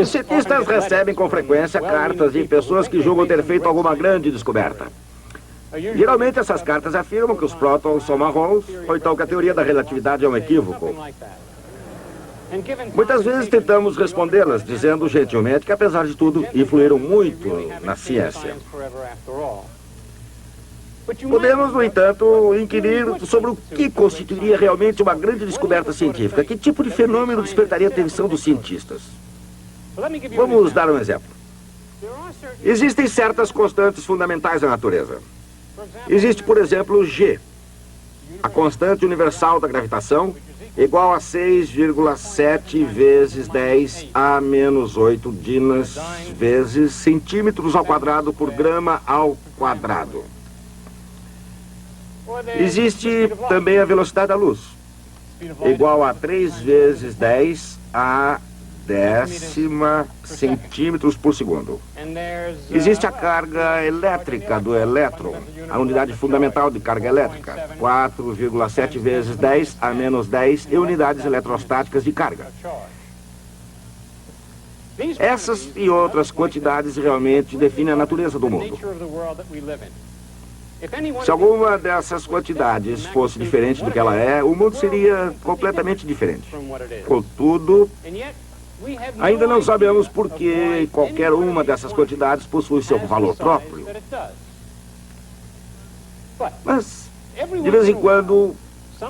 Os cientistas recebem com frequência cartas de pessoas que julgam ter feito alguma grande descoberta. Geralmente essas cartas afirmam que os prótons são marrons, ou então que a teoria da relatividade é um equívoco. Muitas vezes tentamos respondê-las, dizendo gentilmente que, apesar de tudo, influíram muito na ciência. Podemos, no entanto, inquirir sobre o que constituiria realmente uma grande descoberta científica. Que tipo de fenômeno despertaria a atenção dos cientistas? Vamos dar um exemplo. Existem certas constantes fundamentais da natureza. Existe, por exemplo, G, a constante universal da gravitação, igual a 6,7 vezes 10 a menos 8 dinas vezes centímetros ao quadrado por grama ao quadrado. Existe também a velocidade da luz, igual a 3 vezes 10 a décima centímetros por segundo. Existe a carga elétrica do elétron, a unidade fundamental de carga elétrica, 4,7 vezes 10 a menos 10 unidades eletrostáticas de carga. Essas e outras quantidades realmente definem a natureza do mundo. Se alguma dessas quantidades fosse diferente do que ela é, o mundo seria completamente diferente. Contudo, ainda não sabemos por que qualquer uma dessas quantidades possui seu valor próprio. Mas, de vez em quando,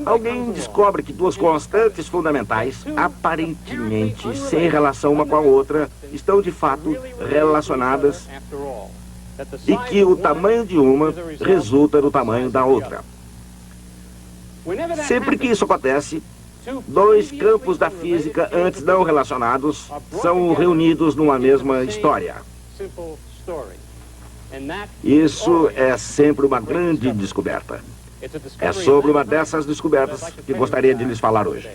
alguém descobre que duas constantes fundamentais, aparentemente sem relação uma com a outra, estão de fato relacionadas e que o tamanho de uma resulta no tamanho da outra. Sempre que isso acontece, dois campos da física antes não relacionados são reunidos numa mesma história. Isso é sempre uma grande descoberta. É sobre uma dessas descobertas que gostaria de lhes falar hoje.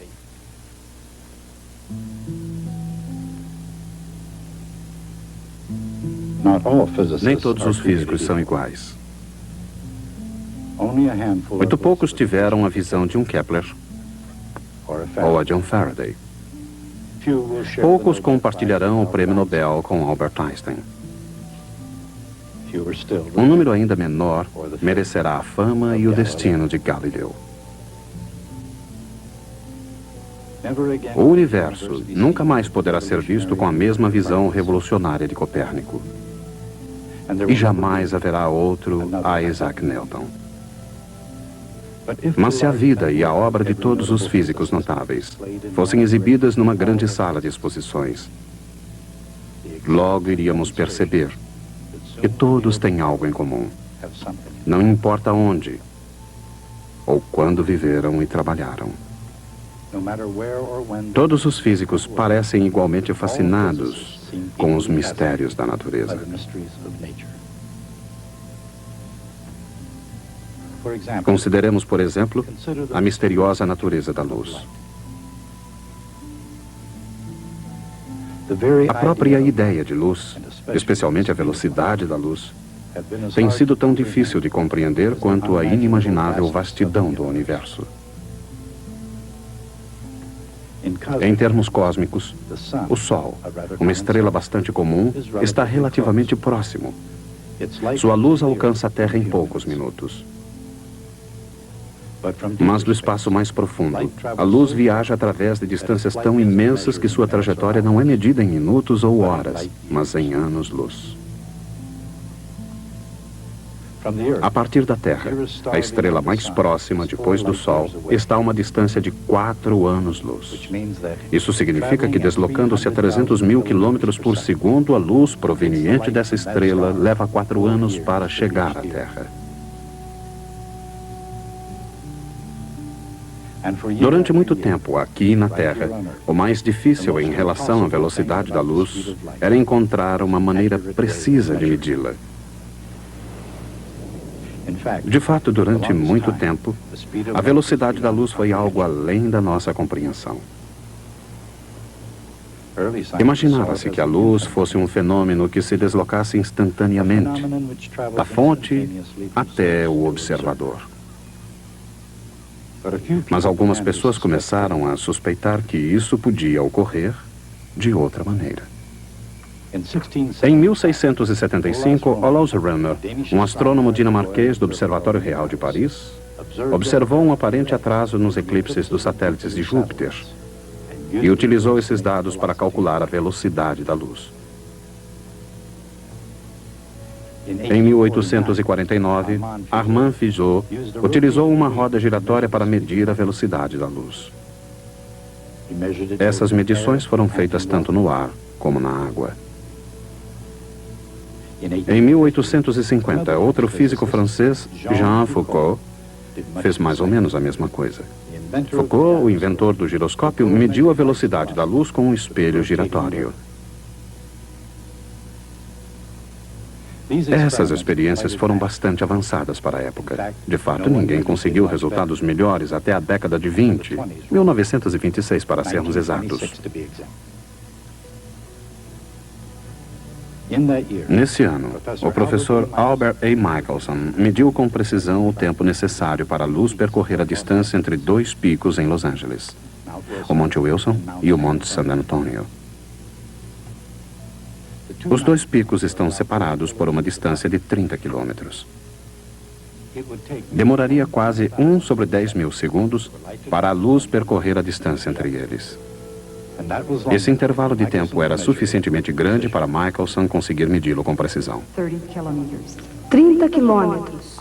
Nem todos os físicos são iguais. Muito poucos tiveram a visão de um Kepler ou a de um Faraday. Poucos compartilharão o prêmio Nobel com Albert Einstein. Um número ainda menor merecerá a fama e o destino de Galileu. O universo nunca mais poderá ser visto com a mesma visão revolucionária de Copérnico. E jamais haverá outro Isaac Newton. Mas se a vida e a obra de todos os físicos notáveis fossem exibidas numa grande sala de exposições, logo iríamos perceber que todos têm algo em comum. Não importa onde ou quando viveram e trabalharam. Todos os físicos parecem igualmente fascinados com os mistérios da natureza. Consideremos, por exemplo, a misteriosa natureza da luz. A própria ideia de luz, especialmente a velocidade da luz, tem sido tão difícil de compreender quanto a inimaginável vastidão do universo. Em termos cósmicos, o Sol, uma estrela bastante comum, está relativamente próximo. Sua luz alcança a Terra em poucos minutos. Mas do espaço mais profundo, a luz viaja através de distâncias tão imensas que sua trajetória não é medida em minutos ou horas, mas em anos-luz. A partir da Terra, a estrela mais próxima, depois do Sol, está a uma distância de 4 anos-luz. Isso significa que, deslocando-se a 300 mil quilômetros por segundo, a luz proveniente dessa estrela leva 4 anos para chegar à Terra. Durante muito tempo, aqui na Terra, o mais difícil em relação à velocidade da luz era encontrar uma maneira precisa de medi-la. De fato, durante muito tempo, a velocidade da luz foi algo além da nossa compreensão. Imaginava-se que a luz fosse um fenômeno que se deslocasse instantaneamente, da fonte até o observador. Mas algumas pessoas começaram a suspeitar que isso podia ocorrer de outra maneira. Em 1675, Olaus Rømer, um astrônomo dinamarquês do Observatório Real de Paris, observou um aparente atraso nos eclipses dos satélites de Júpiter e utilizou esses dados para calcular a velocidade da luz. Em 1849, Armand Fizeau utilizou uma roda giratória para medir a velocidade da luz. Essas medições foram feitas tanto no ar como na água. Em 1850, outro físico francês, Jean Foucault, fez mais ou menos a mesma coisa. Foucault, o inventor do giroscópio, mediu a velocidade da luz com um espelho giratório. Essas experiências foram bastante avançadas para a época. De fato, ninguém conseguiu resultados melhores até a década de 20, 1926 para sermos exatos. Nesse ano, o professor Albert A. Michelson mediu com precisão o tempo necessário para a luz percorrer a distância entre dois picos em Los Angeles, o Monte Wilson e o Monte San Antonio. Os dois picos estão separados por uma distância de 30 quilômetros. Demoraria quase 1 sobre 10 mil segundos para a luz percorrer a distância entre eles. Esse intervalo de tempo era suficientemente grande para Michelson conseguir medi-lo com precisão. 30 quilômetros,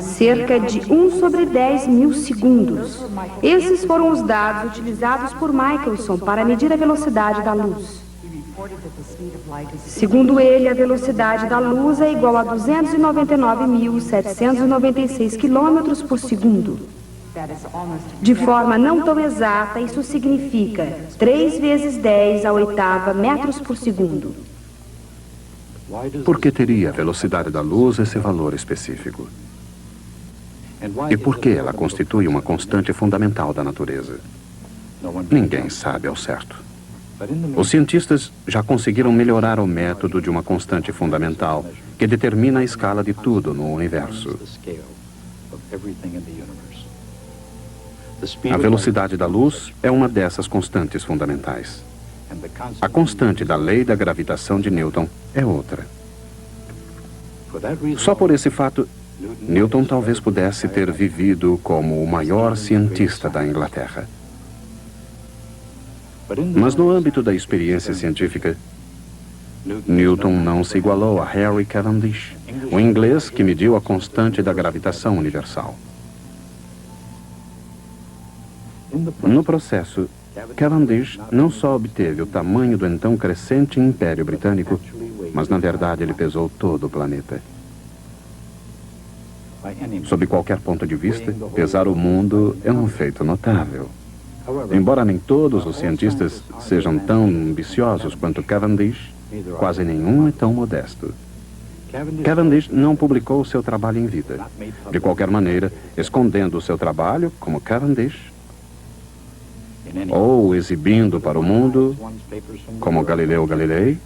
cerca de 1 sobre 10 mil segundos. Esses foram os dados utilizados por Michelson para medir a velocidade da luz. Segundo ele, a velocidade da luz é igual a 299.796 quilômetros por segundo. De forma não tão exata, isso significa 3 vezes 10 à oitava metros por segundo. Por que teria a velocidade da luz esse valor específico? E por que ela constitui uma constante fundamental da natureza? Ninguém sabe ao certo. Os cientistas já conseguiram melhorar o método de uma constante fundamental que determina a escala de tudo no universo. A velocidade da luz é uma dessas constantes fundamentais. A constante da lei da gravitação de Newton é outra. Só por esse fato, Newton talvez pudesse ter vivido como o maior cientista da Inglaterra. Mas no âmbito da experiência científica, Newton não se igualou a Harry Cavendish, o inglês que mediu a constante da gravitação universal. No processo, Cavendish não só obteve o tamanho do então crescente Império Britânico, mas na verdade ele pesou todo o planeta. Sob qualquer ponto de vista, pesar o mundo é um feito notável. Embora nem todos os cientistas sejam tão ambiciosos quanto Cavendish, quase nenhum é tão modesto. Cavendish não publicou seu trabalho em vida. De qualquer maneira, escondendo o seu trabalho, como Cavendish, ou exibindo para o mundo, como Galileu Galilei,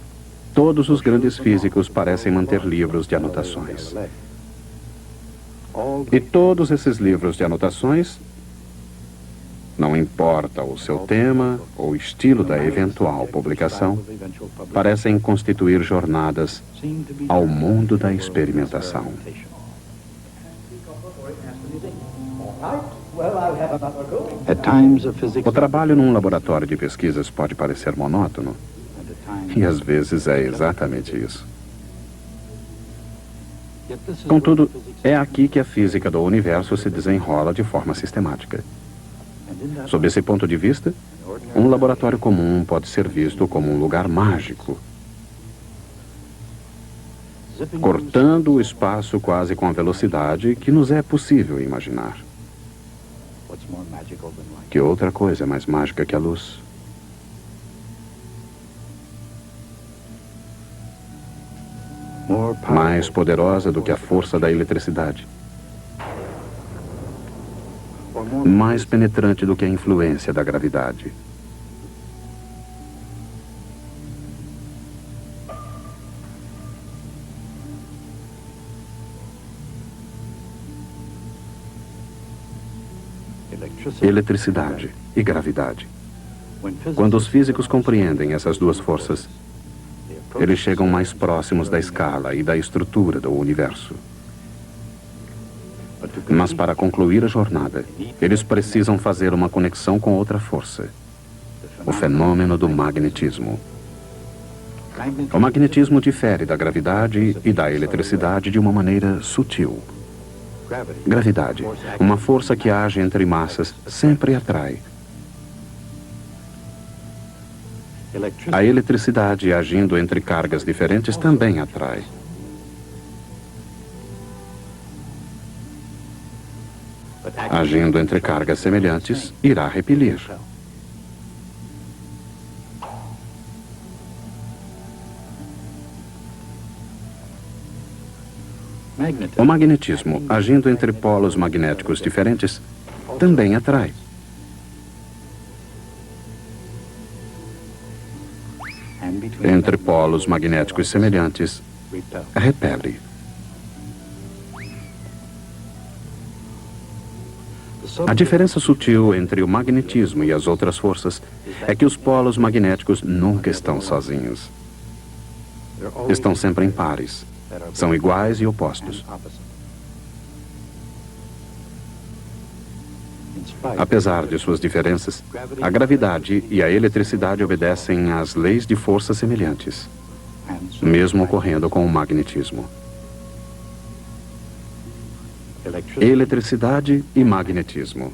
todos os grandes físicos parecem manter livros de anotações. E todos esses livros de anotações, não importa o seu tema ou estilo da eventual publicação, parecem constituir jornadas ao mundo da experimentação. O trabalho num laboratório de pesquisas pode parecer monótono, e às vezes é exatamente isso. Contudo, é aqui que a física do universo se desenrola de forma sistemática. Sob esse ponto de vista, um laboratório comum pode ser visto como um lugar mágico, cortando o espaço quase com a velocidade que nos é possível imaginar. Que outra coisa é mais mágica que a luz? Mais poderosa do que a força da eletricidade. Mais penetrante do que a influência da gravidade. Eletricidade e gravidade. Quando os físicos compreendem essas duas forças, eles chegam mais próximos da escala e da estrutura do universo. Mas para concluir a jornada, eles precisam fazer uma conexão com outra força, o fenômeno do magnetismo. O magnetismo difere da gravidade e da eletricidade de uma maneira sutil. Gravidade, uma força que age entre massas, sempre atrai. A eletricidade, agindo entre cargas diferentes, também atrai. Agindo entre cargas semelhantes, irá repelir. O magnetismo, agindo entre polos magnéticos diferentes, também atrai. Entre polos magnéticos semelhantes, repele. A diferença sutil entre o magnetismo e as outras forças é que os polos magnéticos nunca estão sozinhos. Estão sempre em pares. São iguais e opostos. Apesar de suas diferenças, a gravidade e a eletricidade obedecem às leis de força semelhantes, mesmo ocorrendo com o magnetismo. Eletricidade e magnetismo.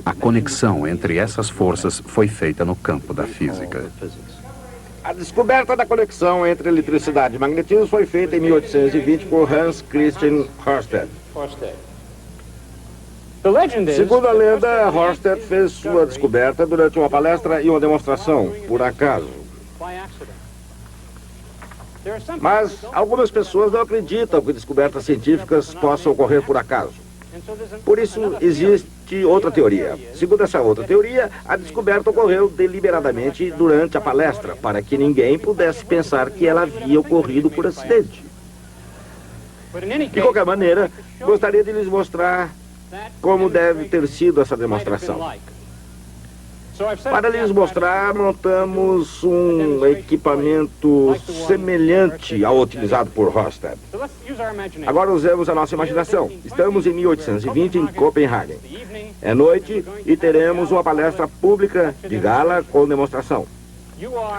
A conexão entre essas forças foi feita no campo da física. A descoberta da conexão entre eletricidade e magnetismo foi feita em 1820 por Hans Christian Ørsted. Segundo a lenda, Ørsted fez sua descoberta durante uma palestra e uma demonstração, por acaso. Mas algumas pessoas não acreditam que descobertas científicas possam ocorrer por acaso. Por isso, existe outra teoria. Segundo essa outra teoria, a descoberta ocorreu deliberadamente durante a palestra, para que ninguém pudesse pensar que ela havia ocorrido por acidente. De qualquer maneira, gostaria de lhes mostrar como deve ter sido essa demonstração. Para lhes mostrar, montamos um equipamento semelhante ao utilizado por Ørsted. Agora usemos a nossa imaginação. Estamos em 1820 em Copenhague. É noite e teremos uma palestra pública de gala com demonstração.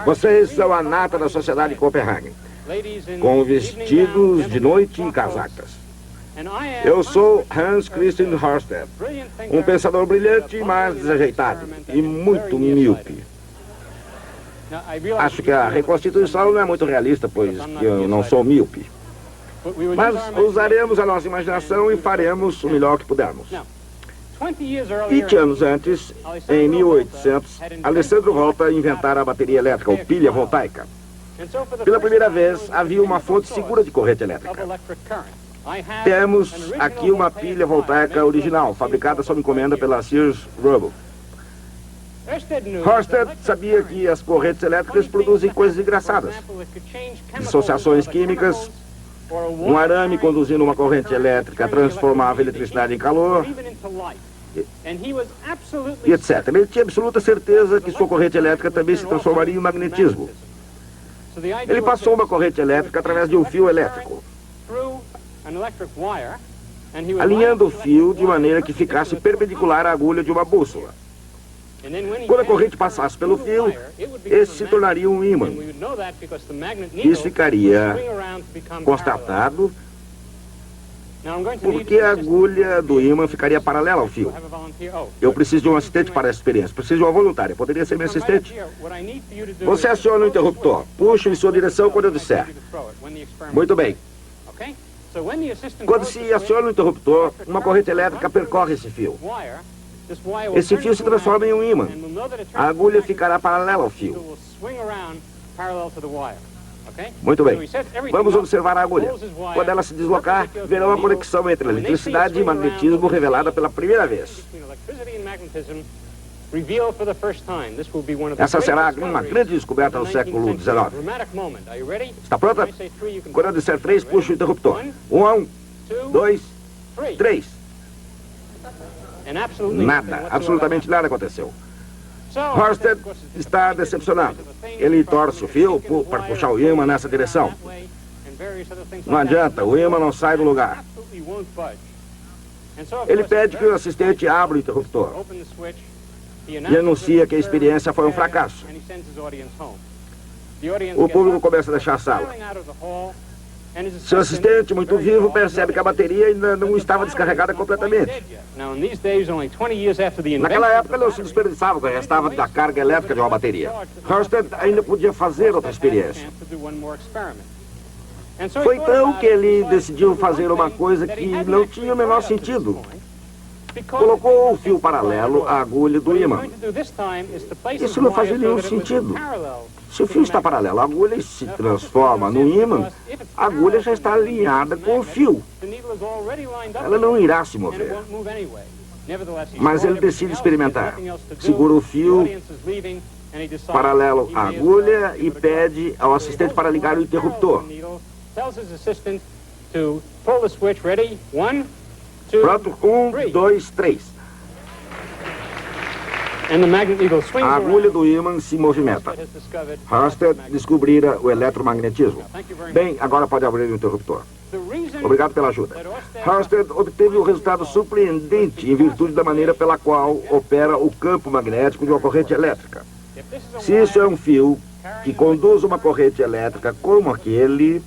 Vocês são a nata da sociedade de Copenhague, com vestidos de noite e casacas. Eu sou Hans Christian Ørsted, um pensador brilhante, mas desajeitado e muito míope. Acho que a reconstituição não é muito realista, pois eu não sou míope. Mas usaremos a nossa imaginação e faremos o melhor que pudermos. 20 anos antes, em 1800, Alessandro Volta inventara a bateria elétrica, ou pilha voltaica. Pela primeira vez, havia uma fonte segura de corrente elétrica. Temos aqui uma pilha voltaica original, fabricada sob encomenda pela Sears Roebuck. Ørsted sabia que as correntes elétricas produzem coisas engraçadas. Dissociações químicas, um arame conduzindo uma corrente elétrica transformava a eletricidade em calor, e etc. Ele tinha absoluta certeza que sua corrente elétrica também se transformaria em magnetismo. Ele passou uma corrente elétrica através de um fio elétrico, alinhando o fio de maneira que ficasse perpendicular à agulha de uma bússola. Quando a corrente passasse pelo fio, esse se tornaria um ímã. Isso ficaria constatado porque a agulha do ímã ficaria paralela ao fio. Eu preciso de um assistente para essa experiência. Preciso de uma voluntária. Poderia ser meu assistente? Você aciona o interruptor. Puxo em sua direção quando eu disser. Muito bem. Quando se aciona o interruptor, uma corrente elétrica percorre esse fio. Esse fio se transforma em um ímã. A agulha ficará paralela ao fio. Muito bem. Vamos observar a agulha. Quando ela se deslocar, verão a conexão entre eletricidade e magnetismo revelada pela primeira vez. Essa será uma grande descoberta do século XIX. Está pronta? Quando eu disser 3, puxa o interruptor. 1, 2, 3. Nada, absolutamente nada aconteceu. Horsted está decepcionado. Ele torce o fio para puxar o ímã nessa direção. Não adianta, o ímã não sai do lugar. Ele pede que o assistente abra o interruptor e anuncia que a experiência foi um fracasso. O público começa a deixar a sala. Seu assistente, muito vivo, percebe que a bateria ainda não estava descarregada completamente. Naquela época não se desperdiçava o que restava da carga elétrica de uma bateria. Horsted ainda podia fazer outra experiência. Foi então que ele decidiu fazer uma coisa que não tinha o menor sentido. Colocou o fio paralelo à agulha do ímã. Isso não fazia nenhum sentido. Se o fio está paralelo à agulha e se transforma no ímã, a agulha já está alinhada com o fio. Ela não irá se mover. Mas ele decide experimentar. Segura o fio paralelo à agulha e pede ao assistente para ligar o interruptor. Pronto, 1, 2, 3. A agulha do ímã se movimenta. Horsted descobrira o eletromagnetismo. Bem, agora pode abrir o interruptor. Obrigado pela ajuda. Horsted obteve um resultado surpreendente em virtude da maneira pela qual opera o campo magnético de uma corrente elétrica. Se isso é um fio que conduz uma corrente elétrica como aquele...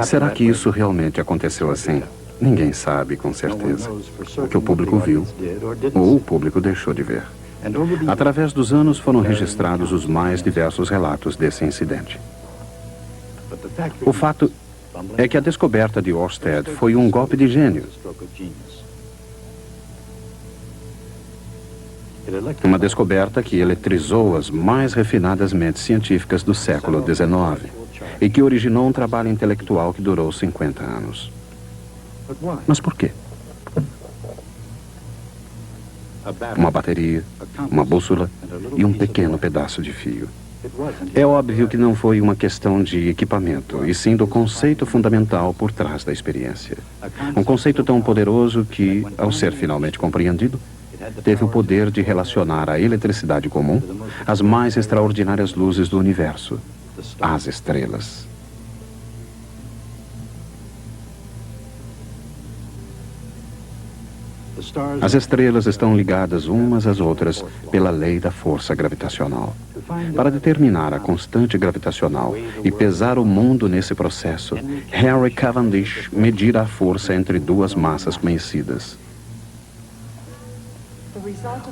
Será que isso realmente aconteceu assim? Ninguém sabe com certeza. O que o público viu, ou o público deixou de ver. Através dos anos foram registrados os mais diversos relatos desse incidente. O fato é que a descoberta de Oersted foi um golpe de gênio. Uma descoberta que eletrizou as mais refinadas mentes científicas do século XIX e que originou um trabalho intelectual que durou 50 anos. Mas por quê? Uma bateria, uma bússola e um pequeno pedaço de fio. É óbvio que não foi uma questão de equipamento, e sim do conceito fundamental por trás da experiência. Um conceito tão poderoso que, ao ser finalmente compreendido, teve o poder de relacionar a eletricidade comum às mais extraordinárias luzes do universo, as estrelas. As estrelas estão ligadas umas às outras pela lei da força gravitacional. Para determinar a constante gravitacional e pesar o mundo nesse processo, Henry Cavendish medira a força entre duas massas conhecidas.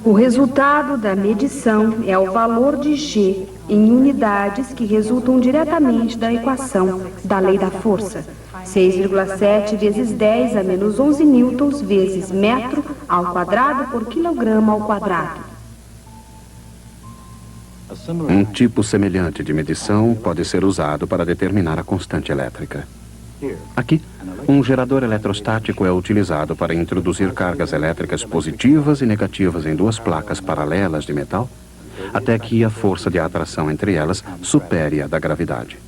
O resultado da medição é o valor de G em unidades que resultam diretamente da equação da lei da força. 6,7 vezes 10 a menos 11 newtons vezes metro ao quadrado por quilograma ao quadrado. Um tipo semelhante de medição pode ser usado para determinar a constante elétrica. Aqui, um gerador eletrostático é utilizado para introduzir cargas elétricas positivas e negativas em duas placas paralelas de metal, até que a força de atração entre elas supere a da gravidade.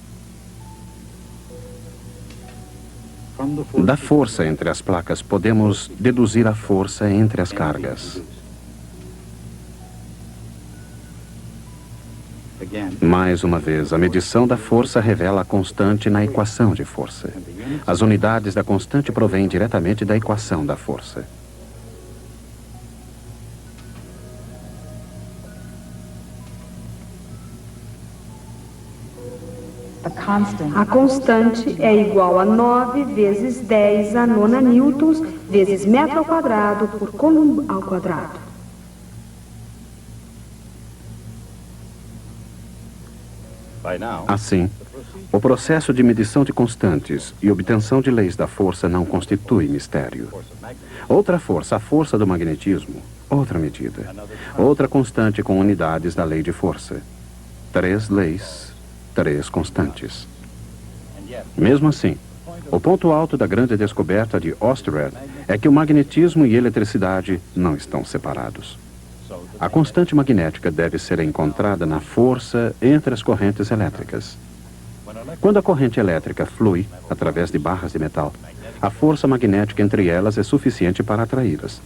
Da força entre as placas, podemos deduzir a força entre as cargas. Mais uma vez, a medição da força revela a constante na equação de força. As unidades da constante provêm diretamente da equação da força. A constante é igual a 9 vezes 10 a nona newtons vezes metro ao quadrado por coulomb ao quadrado. Assim, o processo de medição de constantes e obtenção de leis da força não constitui mistério. Outra força, a força do magnetismo, outra medida. Outra constante com unidades da lei de força. 3 leis, 3 constantes. Mesmo assim, o ponto alto da grande descoberta de Oersted é que o magnetismo e a eletricidade não estão separados. A constante magnética deve ser encontrada na força entre as correntes elétricas. Quando a corrente elétrica flui através de barras de metal, a força magnética entre elas é suficiente para atraí-las.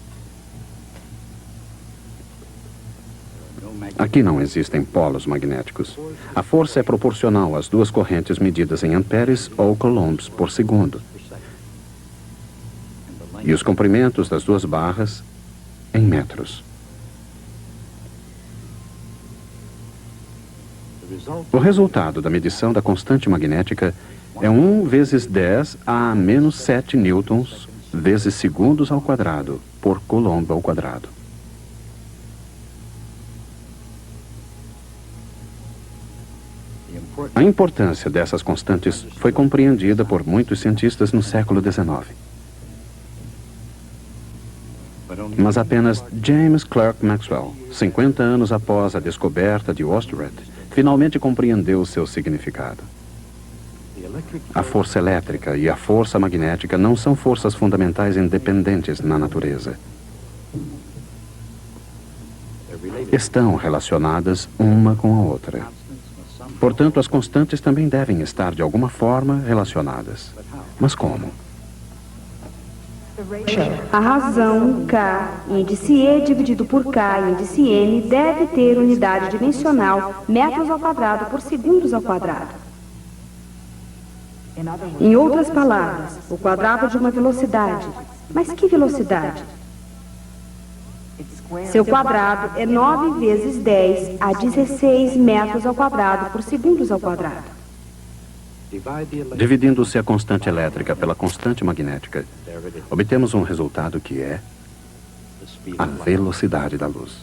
Aqui não existem polos magnéticos. A força é proporcional às duas correntes medidas em amperes ou coulombs por segundo. E os comprimentos das duas barras em metros. O resultado da medição da constante magnética é 1 vezes 10 a menos 7 newtons vezes segundos ao quadrado por coulomb ao quadrado. A importância dessas constantes foi compreendida por muitos cientistas no século XIX. Mas apenas James Clerk Maxwell, 50 anos após a descoberta de Oersted, finalmente compreendeu seu significado. A força elétrica e a força magnética não são forças fundamentais independentes na natureza. Estão relacionadas uma com a outra. Portanto, as constantes também devem estar de alguma forma relacionadas. Mas como? A razão K, índice E dividido por K, índice N, deve ter unidade dimensional metros ao quadrado por segundos ao quadrado. Em outras palavras, o quadrado de uma velocidade. Mas que velocidade? Seu quadrado é 9 vezes 10 a 16 metros ao quadrado por segundos ao quadrado. Dividindo-se a constante elétrica pela constante magnética, obtemos um resultado que é a velocidade da luz.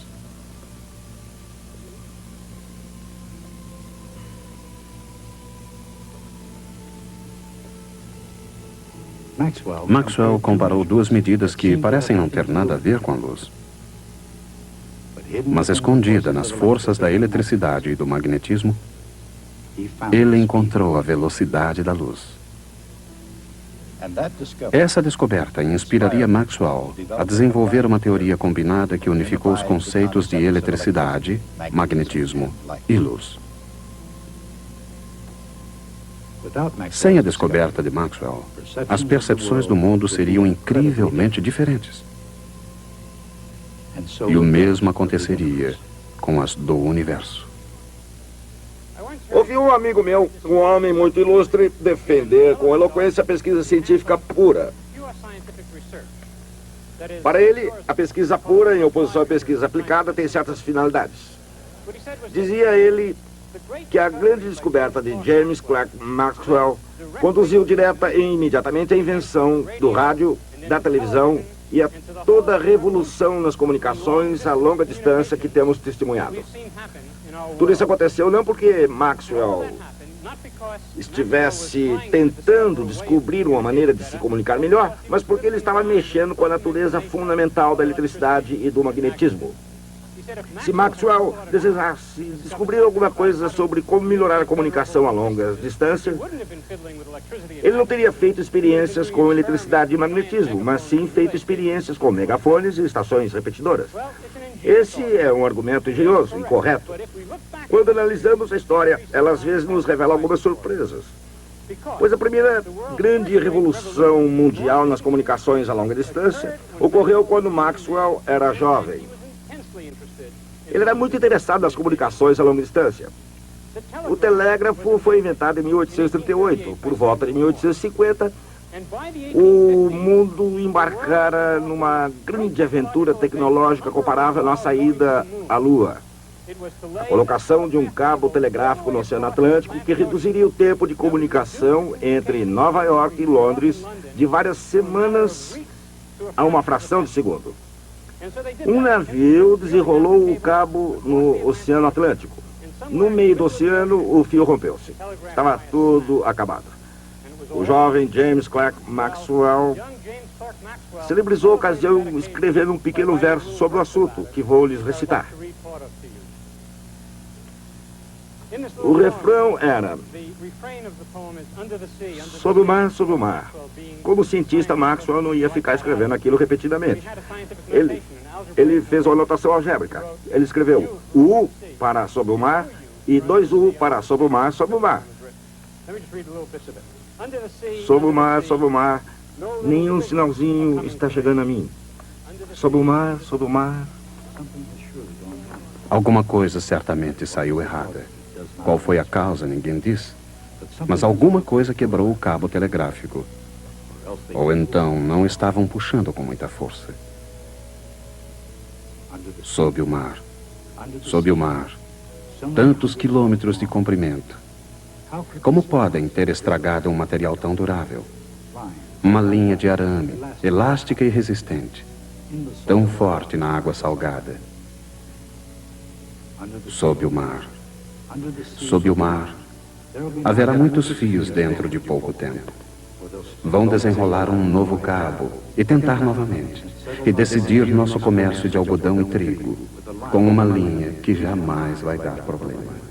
Maxwell comparou duas medidas que parecem não ter nada a ver com a luz, mas escondida nas forças da eletricidade e do magnetismo, ele encontrou a velocidade da luz. Essa descoberta inspiraria Maxwell a desenvolver uma teoria combinada que unificou os conceitos de eletricidade, magnetismo e luz. Sem a descoberta de Maxwell, as percepções do mundo seriam incrivelmente diferentes. E o mesmo aconteceria com as do universo. Ouvi um amigo meu, um homem muito ilustre, defender com eloquência a pesquisa científica pura. Para ele, a pesquisa pura, em oposição à pesquisa aplicada, tem certas finalidades. Dizia ele que a grande descoberta de James Clerk Maxwell conduziu direta e imediatamente à invenção do rádio, da televisão e a toda a revolução nas comunicações a longa distância que temos testemunhado. Tudo isso aconteceu não porque Maxwell estivesse tentando descobrir uma maneira de se comunicar melhor, mas porque ele estava mexendo com a natureza fundamental da eletricidade e do magnetismo. Se Maxwell desejasse descobrir alguma coisa sobre como melhorar a comunicação a longas distâncias, ele não teria feito experiências com eletricidade e magnetismo, mas sim feito experiências com megafones e estações repetidoras. Esse é um argumento engenhoso, incorreto. Quando analisamos a história, ela às vezes nos revela algumas surpresas. Pois a primeira grande revolução mundial nas comunicações a longa distância ocorreu quando Maxwell era jovem. Ele era muito interessado nas comunicações a longa distância. O telégrafo foi inventado em 1838. Por volta de 1850, o mundo embarcara numa grande aventura tecnológica comparável à nossa ida à Lua. A colocação de um cabo telegráfico no Oceano Atlântico que reduziria o tempo de comunicação entre Nova York e Londres de várias semanas a uma fração de segundo. Um navio desenrolou o cabo no Oceano Atlântico. No meio do oceano, o fio rompeu-se. Estava tudo acabado. O jovem James Clerk Maxwell celebrizou a ocasião escrevendo um pequeno verso sobre o assunto, que vou lhes recitar. O refrão era: sob o mar. Como cientista, Maxwell não ia ficar escrevendo aquilo repetidamente. Ele fez uma anotação algébrica. Ele escreveu U para sob o mar e 2 U para sob o mar, sob o mar. Sob o mar, nenhum sinalzinho está chegando a mim. Sob o mar, sob o mar. Alguma coisa certamente saiu errada. Qual foi a causa, ninguém diz. Mas alguma coisa quebrou o cabo telegráfico. Ou então não estavam puxando com muita força. Sob o mar. Sob o mar. Tantos quilômetros de comprimento. Como podem ter estragado um material tão durável? Uma linha de arame, elástica e resistente. Tão forte na água salgada. Sob o mar. Sob o mar. Haverá muitos fios dentro de pouco tempo. Vão desenrolar um novo cabo e tentar novamente. E decidir nosso comércio de algodão e trigo com uma linha que jamais vai dar problema.